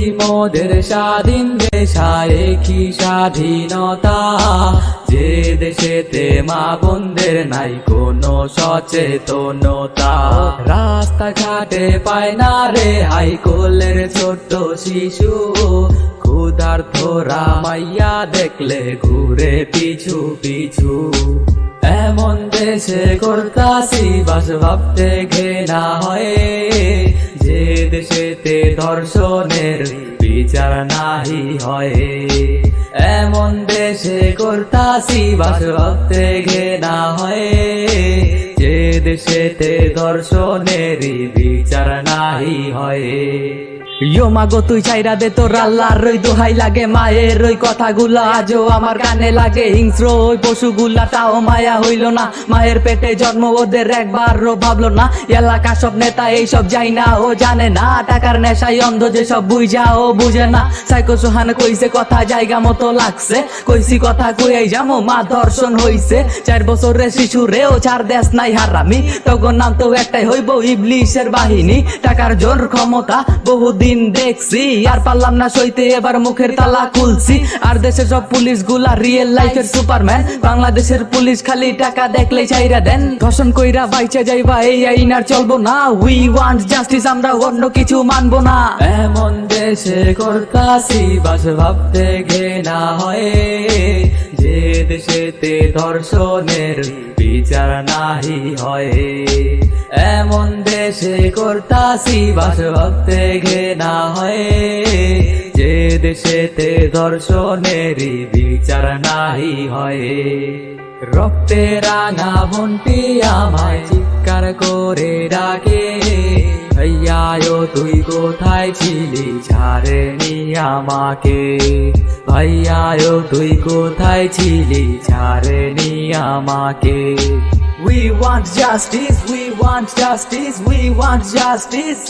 কি মোদের স্বাধীন দেশায় কি স্বাধীনতা, যে দেশেতে মা বোনদের নাই কোনো সচেতনতা। রাস্তাঘাটে পায় না রে হাই কোলের ছোট্ট শিশু, ক্ষুধার্তরা মাইয়া দেখলে ঘুরে পিছু পিছু। এমন দেশে করতাছি বাস ভাবতে ঘেনা হয়, যে দেশেতে ধর্ষণের বিচার নাহি হয়। এমন দেশে করতাছি বাস ভাবতে ঘেনা হয়, যে দেশেতে ধর্ষণের বিচার নাহি হয়। ইয়ো মাগো তুই চাইরা দে তোর আল্লাহর রই দোহাই লাগে, মায়ের ওই কথাগুলা আজও আমার কানে লাগে। হিংস্র ওই পশুগুলা তাও মায়া হইল না, মায়ের পেটে জন্ম ওদের একবারও ভাবলো না। এলাকা সব নেতা এইসব যাই না ও জানে না, টাকার নেশায় অন্ধ যেসব বুঝা ও বুঝে না। সাইকো সোহান কইছে কথা জায়গা মতো লাগছে, কইছি কথা কইয়াই যামো মা ধর্ষণ হইছে। 4 বছরের শিশু রে ও ছাড় দেশ নাই হারামি, তখন নাম তো একটাই হইব ইবলিশের বাহিনী। টাকার জোর ক্ষমতা বহুদিন দেখছি, আর পারলাম না সইতে এবার মুখের তালা খুলছি। আর দেশের সব পুলিশ গুলা রিয়েল লাইফের সুপারম্যান, বাংলাদেশের পুলিশ খালি টাকা দেখলেই চাইরা দেন। ধর্ষণ কইরা বাইচে যাইবা এই আইন আর চলবো না, উই ওয়ান্ট জাস্টিস, আমরা অন্য কিছু মানবো না। এমন দেশে করতাছি বাস ভাবতে ঘেনা হয়, যে দেশেতে ধর্ষণের বিচার নাহি হয়। এমন দেশে করতাছি বাস ভাবতে ঘেনা হয়, যে দেশেতে ধর্ষণের বিচার নাহি হয়। রক্তে রাঙা বোনটি আমায় চিৎকার করে ডাকে, ভাইয়ায়ো তুই কোথায় ছিলি ছাড়েনি আমাকে, ভাইয়ায়ো তুই কোথায় ছিলি ছাড়েনি আমাকে। We want justice, we want justice, we want justice.